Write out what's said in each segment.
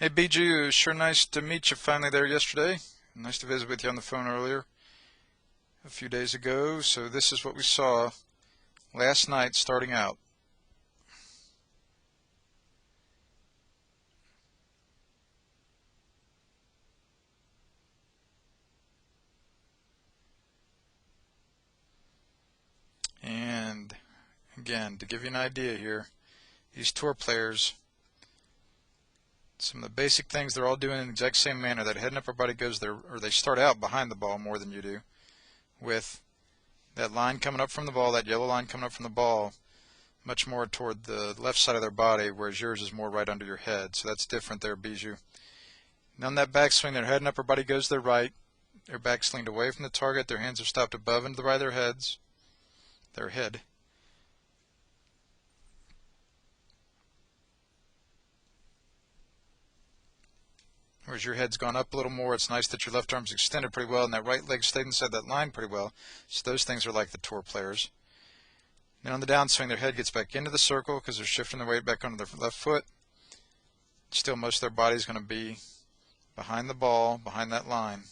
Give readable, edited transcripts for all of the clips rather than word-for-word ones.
Hey BG, sure nice to meet you finally there yesterday. Nice to visit with you on the phone earlier, a few days ago. So this is what we saw last night starting out. And again, to give you an idea here, these tour players, some of the basic things they're all doing in the exact same manner. That head and upper body goes there, or they start out behind the ball more than you do, with that line coming up from the ball, that yellow line coming up from the ball, much more toward the left side of their body, whereas yours is more right under your head. So that's different there, Bijou. And on that backswing, their head and upper body goes to their right. Their backs leaned away from the target. Their hands are stopped above and to the right of their heads. Their head. Whereas your head's gone up a little more. It's nice that your left arm's extended pretty well, and that right leg stayed inside that line pretty well. So those things are like the tour players. Then on the downswing, their head gets back into the circle because they're shifting their weight back onto their left foot. Still, most of their body's going to be behind the ball, behind that line.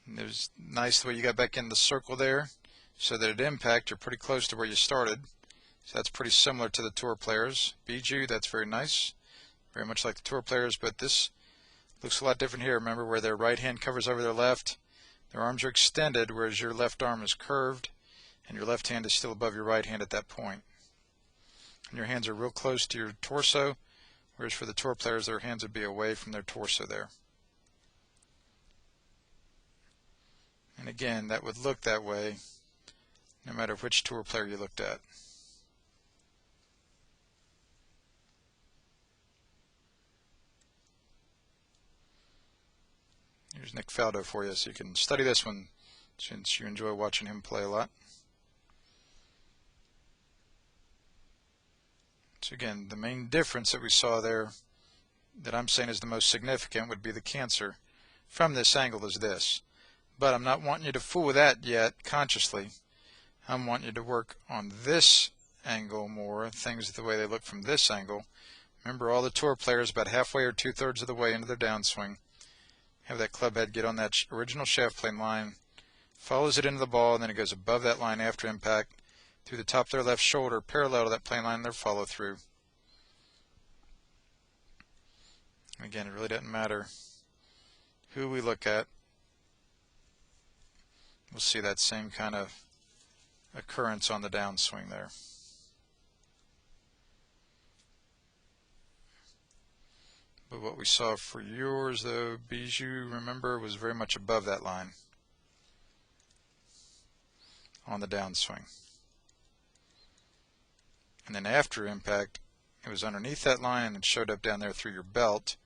And it was nice the way you got back in the circle there, so that at impact you're pretty close to where you started. So that's pretty similar to the tour players. Bijou, that's very nice. Very much like the tour players, but this looks a lot different here. Remember where their right hand covers over their left. Their arms are extended, whereas your left arm is curved, and your left hand is still above your right hand at that point. And your hands are real close to your torso, whereas for the tour players, their hands would be away from their torso there. And again, that would look that way no matter which tour player you looked at. Here's Nick Faldo for you, so you can study this one since you enjoy watching him play a lot. So again, the main difference that we saw there that I'm saying is the most significant would be the cancer from this angle is this. But I'm not wanting you to fool with that yet consciously. I'm wanting you to work on this angle more, things the way they look from this angle. Remember, all the tour players about halfway or two-thirds of the way into their downswing have that club head get on that original shaft plane line, follows it into the ball, and then it goes above that line after impact through the top of their left shoulder, parallel to that plane line, their follow through. Again, it really doesn't matter who we look at. We'll see that same kind of occurrence on the downswing there. But what we saw for yours, though, Bijou, remember, was very much above that line on the downswing. And then after impact, it was underneath that line and showed up down there through your belt,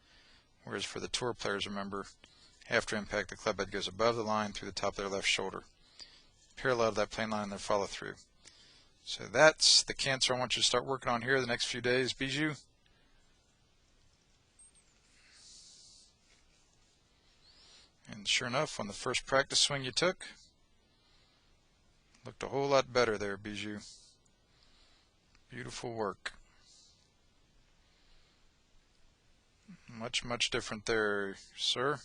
whereas for the tour players, remember, after impact, the club head goes above the line through the top of their left shoulder, parallel to that plane line in their follow through. So that's the cancer I want you to start working on here the next few days, Bijou. And sure enough, on the first practice swing you took, looked a whole lot better there, Bijou. Beautiful work. Much, much different there, sir.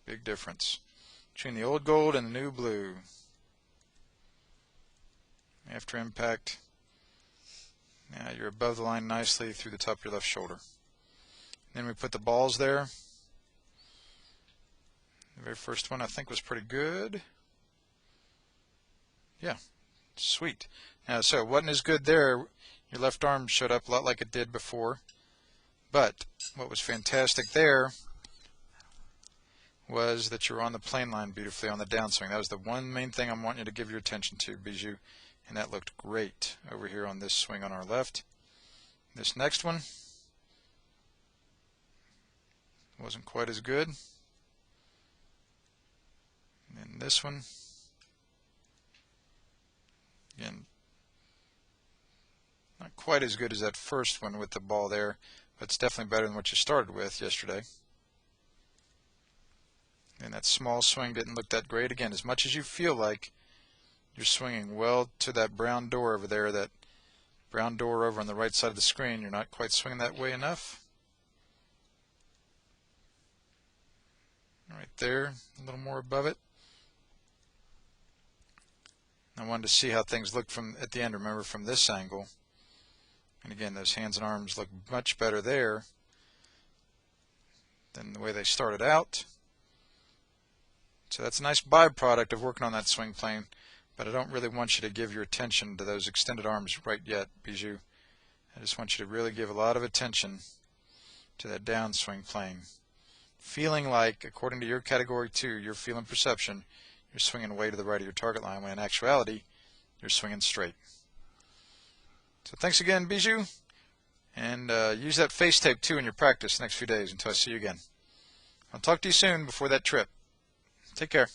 Big difference between the old gold and the new blue. After impact, now you're above the line nicely through the top of your left shoulder. Then we put the balls there. The very first one I think was pretty good. Yeah, sweet. Now, so it wasn't as good there. Your left arm showed up a lot like it did before. But what was fantastic there was that you're on the plane line beautifully on the downswing. That was the one main thing I'm wanting you to give your attention to, Bijou. And that looked great over here on this swing on our left. This next one wasn't quite as good. And then this one, again, not quite as good as that first one with the ball there, but it's definitely better than what you started with yesterday. And that small swing didn't look that great. Again, as much as you feel like you're swinging well to that brown door over there that brown door over on the right side of the screen, you're not quite swinging that way enough. Right there, a little more above it. I wanted to see how things looked from at the end, remember, from this angle. And again, those hands and arms look much better there than the way they started out. So that's a nice byproduct of working on that swing plane, but I don't really want you to give your attention to those extended arms right yet, Bijou. I just want you to really give a lot of attention to that downswing plane. Feeling like, according to your category 2, your feel and perception, you're swinging way to the right of your target line, when in actuality, you're swinging straight. So thanks again, Bijou, and use that face tape too in your practice the next few days until I see you again. I'll talk to you soon before that trip. Take care.